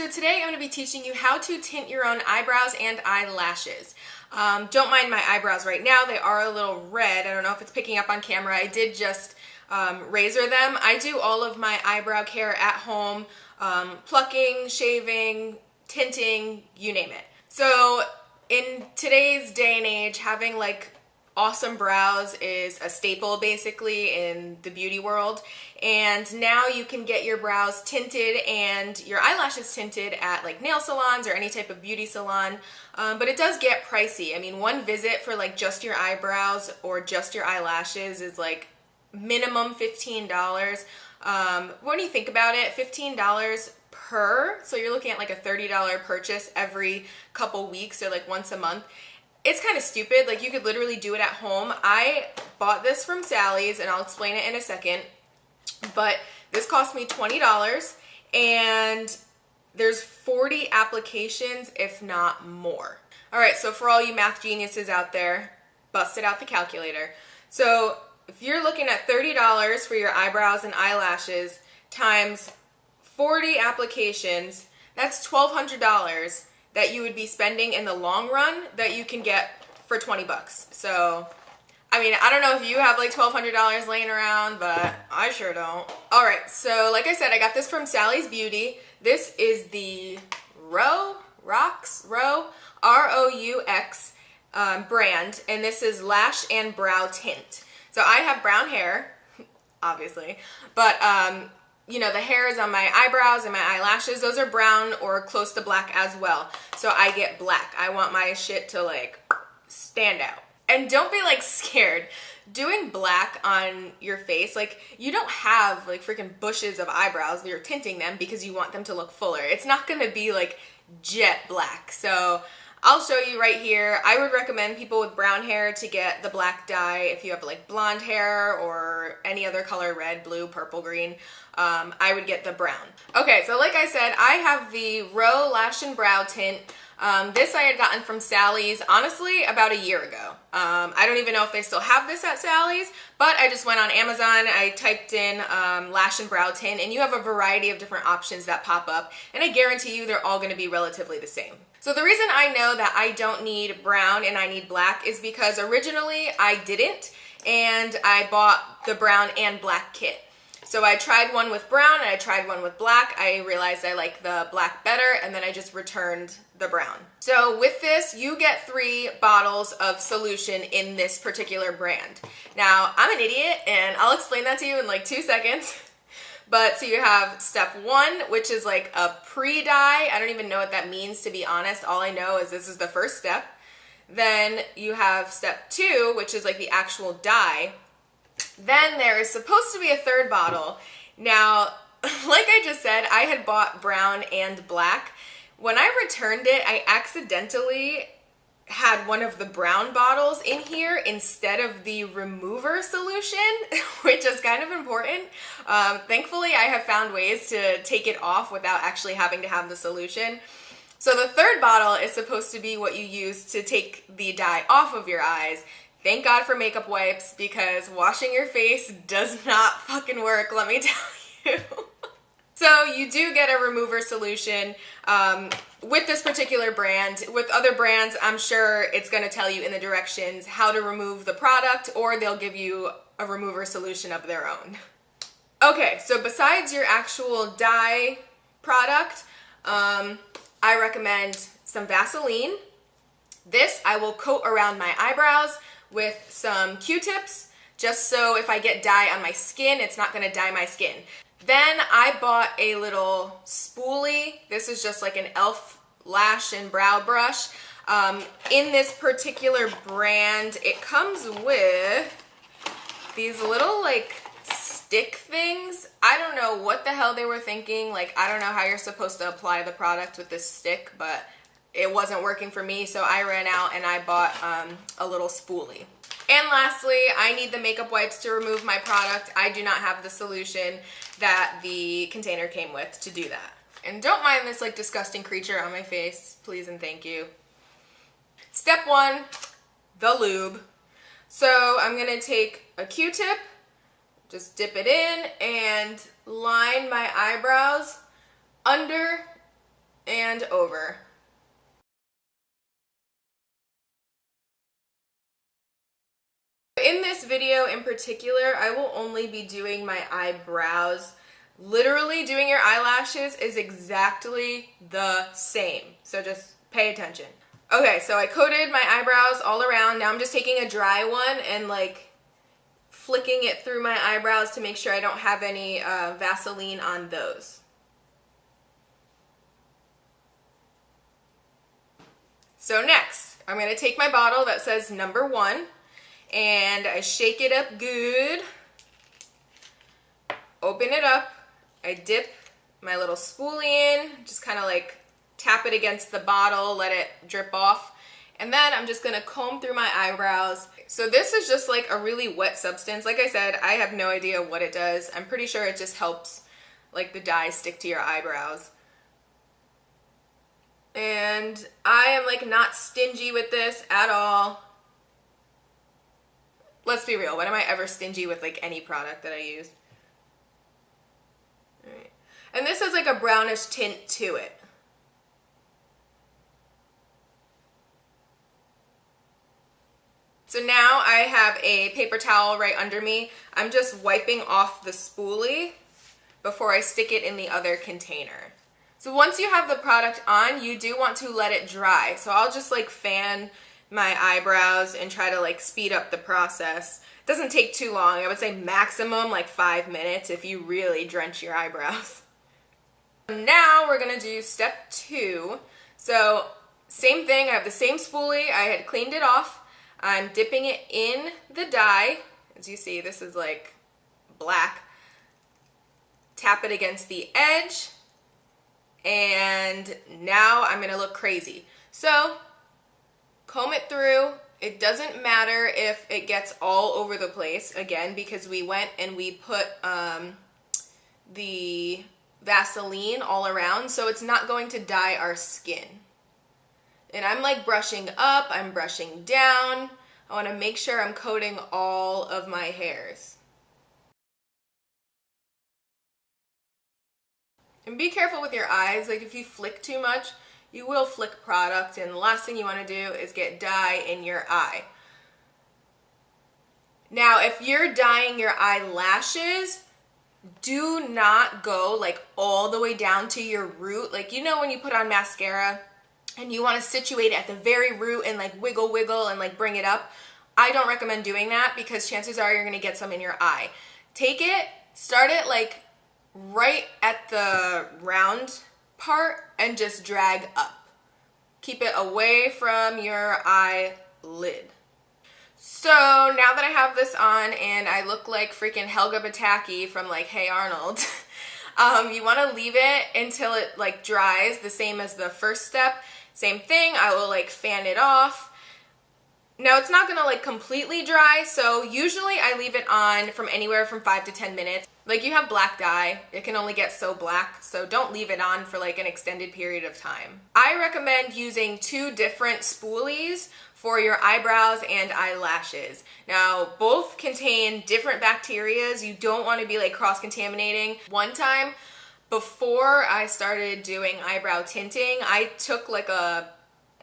so today I'm going to be teaching you how to tint your own eyebrows and eyelashes. Don't mind my eyebrows right now, they are a little red. I don't know if it's picking up on camera. I did just razor them. I do all of my eyebrow care at home, plucking, shaving, tinting, you name it. So in today's day and age, having like awesome brows is a staple basically in the beauty world, and now you can get your brows tinted and your eyelashes tinted at like nail salons or any type of beauty salon, but it does get pricey. I mean, one visit for like just your eyebrows or just your eyelashes is like minimum $15. When you think about it, $15 per, so you're looking at like a $30 purchase every couple weeks or like once a month. It's kind of stupid. Like, you could literally do it at home. I bought this from Sally's and I'll explain it in a second, but this cost me $20 and there's 40 applications, if not more. All right, so for all you math geniuses out there, busted out the calculator. So if you're looking at $30 for your eyebrows and eyelashes times 40 applications, that's $1,200 that you would be spending in the long run that you can get for 20 bucks. So, I mean, I don't know if you have like $1,200 laying around, but I sure don't. All right, so like I said, I got this from Sally's Beauty. This is the Roux, R-O-U-X brand, and this is Lash and Brow Tint. So I have brown hair, obviously, but you know, the hairs on my eyebrows and my eyelashes, those are brown or close to black as well. So I get black. I want my shit to like stand out. And don't be like scared. Doing black on your face, like, you don't have like freaking bushes of eyebrows. You're tinting them because you want them to look fuller. It's not gonna be like jet black. So I'll show you right here. I would recommend people with brown hair to get the black dye. If you have like blonde hair or any other color, red, blue, purple, green, I would get the brown. Okay, so like I said, I have the Roux Lash and Brow Tint. This I had gotten from Sally's, honestly, about a year ago. I don't even know if they still have this at Sally's, but I just went on Amazon, I typed in Lash and Brow Tint, and you have a variety of different options that pop up, and I guarantee you they're all going to be relatively the same. So the reason I know that I don't need brown and I need black is because originally I didn't, and I bought the brown and black kit. So I tried one with brown and I tried one with black. I realized I like the black better, and then I just returned the brown. So with this, you get 3 bottles of solution in this particular brand. Now, I'm an idiot and I'll explain that to you in like 2 seconds. But so you have step 1, which is like a pre-dye. I don't even know what that means, to be honest. All I know is this is the first step. Then you have step 2, which is like the actual dye. Then there is supposed to be a 3rd bottle. Now, like I just said, I had bought brown and black. When I returned it, I accidentally had one of the brown bottles in here instead of the remover solution, which is kind of important. Thankfully, I have found ways to take it off without actually having to have the solution. So the 3rd bottle is supposed to be what you use to take the dye off of your eyes. Thank God for makeup wipes, because washing your face does not fucking work, let me tell you. So you do get a remover solution with this particular brand. With other brands, I'm sure it's going to tell you in the directions how to remove the product, or they'll give you a remover solution of their own. Okay, so besides your actual dye product, I recommend some Vaseline. This I will coat around my eyebrows with some Q-tips, just so if I get dye on my skin, it's not going to dye my skin. Then I bought a little Spooly. This is just like an e.l.f. lash and brow brush. In this particular brand, it comes with these little like stick things. I don't know what the hell they were thinking. Like, I don't know how you're supposed to apply the product with this stick, but it wasn't working for me, so I ran out and I bought a little Spooly. And lastly, I need the makeup wipes to remove my product. I do not have the solution that the container came with to do that. And don't mind this like disgusting creature on my face, please and thank you. Step 1, the lube. So I'm gonna take a Q-tip, just dip it in and line my eyebrows under and over. In this video in particular, I will only be doing my eyebrows. Literally doing your eyelashes is exactly the same, so just pay attention. Okay, so I coated my eyebrows all around. Now I'm just taking a dry one and like flicking it through my eyebrows to make sure I don't have any Vaseline on those. So next, I'm going to take my bottle that says number 1 and I shake it up good. Open it up. I dip my little spoolie in, just kind of like tap it against the bottle, let it drip off. And then I'm just going to comb through my eyebrows. So this is just like a really wet substance. Like I said, I have no idea what it does. I'm pretty sure it just helps like the dye stick to your eyebrows. And I am like not stingy with this at all. Let's be real, when am I ever stingy with like any product that I use? All right. And this has like a brownish tint to it. So now I have a paper towel right under me. I'm just wiping off the spoolie before I stick it in the other container. So once you have the product on, you do want to let it dry. So I'll just like fan my eyebrows and try to like speed up the process. It doesn't take too long. I would say maximum like 5 minutes if you really drench your eyebrows. Now we're gonna do step 2. So same thing, I have the same spoolie. I had cleaned it off. I'm dipping it in the dye. As you see, this is like black. Tap it against the edge. And now I'm gonna look crazy. So comb it through. It doesn't matter if it gets all over the place, again, because we went and we put the Vaseline all around, so it's not going to dye our skin. And I'm like brushing up, I'm brushing down. I want to make sure I'm coating all of my hairs. And be careful with your eyes. Like if you flick too much, you will flick product, and the last thing you want to do is get dye in your eye. Now, if you're dyeing your eyelashes, do not go like all the way down to your root. Like, you know when you put on mascara and you want to situate it at the very root and like wiggle and like bring it up? I don't recommend doing that because chances are you're going to get some in your eye. Take it, start it like right at the round part and just drag up. Keep it away from your eyelid. So now that I have this on and I look like freaking Helga Pataki from like Hey Arnold, you want to leave it until it like dries, the same as the first step. Same thing, I will like fan it off. Now it's not gonna like completely dry, so usually I leave it on from anywhere from 5 to 10 minutes. Like you have black dye, it can only get so black, so don't leave it on for like an extended period of time. I recommend using 2 different spoolies for your eyebrows and eyelashes. Now both contain different bacterias. You don't want to be like cross-contaminating. One time before I started doing eyebrow tinting, I took like an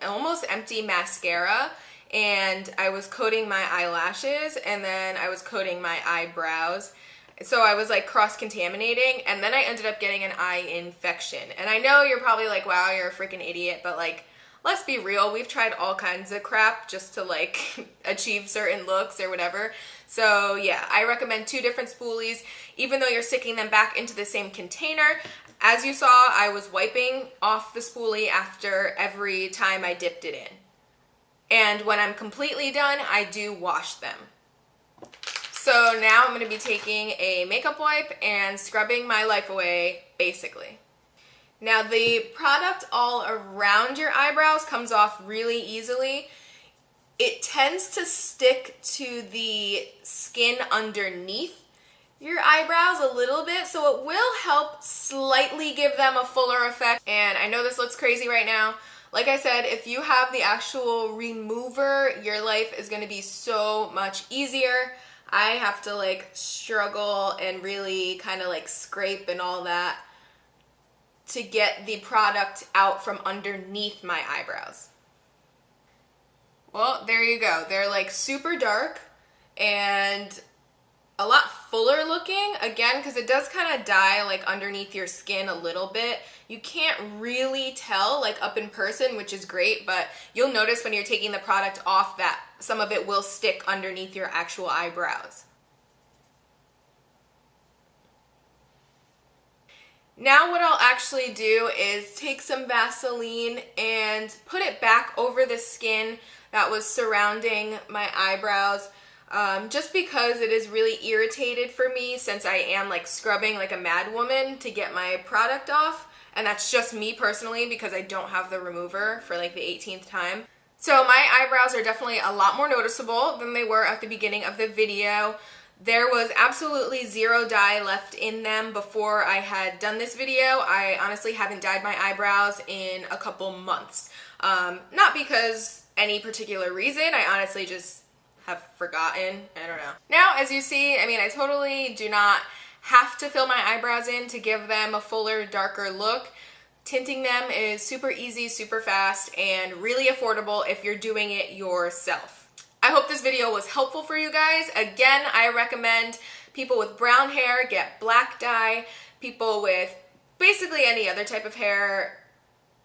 almost empty mascara and I was coating my eyelashes and then I was coating my eyebrows. So I was like cross-contaminating, and then I ended up getting an eye infection. And I know you're probably like, wow, you're a freaking idiot, but like, let's be real, we've tried all kinds of crap just to like achieve certain looks or whatever. So yeah, I recommend 2 different spoolies, even though you're sticking them back into the same container. As you saw, I was wiping off the spoolie after every time I dipped it in. And when I'm completely done, I do wash them. So now I'm going to be taking a makeup wipe and scrubbing my life away, basically. Now the product all around your eyebrows comes off really easily. It tends to stick to the skin underneath your eyebrows a little bit, so it will help slightly give them a fuller effect. And I know this looks crazy right now. Like I said, if you have the actual remover, your life is going to be so much easier. I have to like struggle and really kind of like scrape and all that to get the product out from underneath my eyebrows. Well, there you go. They're like super dark and a lot fuller looking, again, because it does kind of dye like underneath your skin a little bit. You can't really tell like up in person, which is great, but you'll notice when you're taking the product off that some of it will stick underneath your actual eyebrows. Now what I'll actually do is take some Vaseline and put it back over the skin that was surrounding my eyebrows. Just because it is really irritated for me since I am like scrubbing like a mad woman to get my product off, and that's just me personally because I don't have the remover for like the 18th time. So my eyebrows are definitely a lot more noticeable than they were at the beginning of the video. There was absolutely zero dye left in them before I had done this video. I honestly haven't dyed my eyebrows in a couple months. Not because any particular reason, I honestly just have forgotten. I don't know. Now, as you see, I mean, I totally do not have to fill my eyebrows in to give them a fuller, darker look. Tinting them is super easy, super fast, and really affordable if you're doing it yourself. I hope this video was helpful for you guys. Again, I recommend people with brown hair get black dye. People with basically any other type of hair,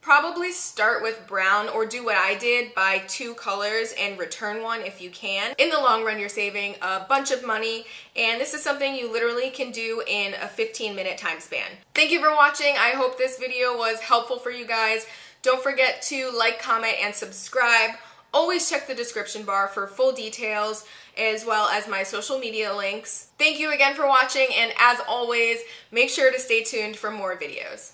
probably start with brown or do what I did, buy 2 colors and return one if you can. In the long run, you're saving a bunch of money, and this is something you literally can do in a 15-minute time span. Thank you for watching. I hope this video was helpful for you guys. Don't forget to like, comment, and subscribe. Always check the description bar for full details as well as my social media links. Thank you again for watching, and as always, make sure to stay tuned for more videos.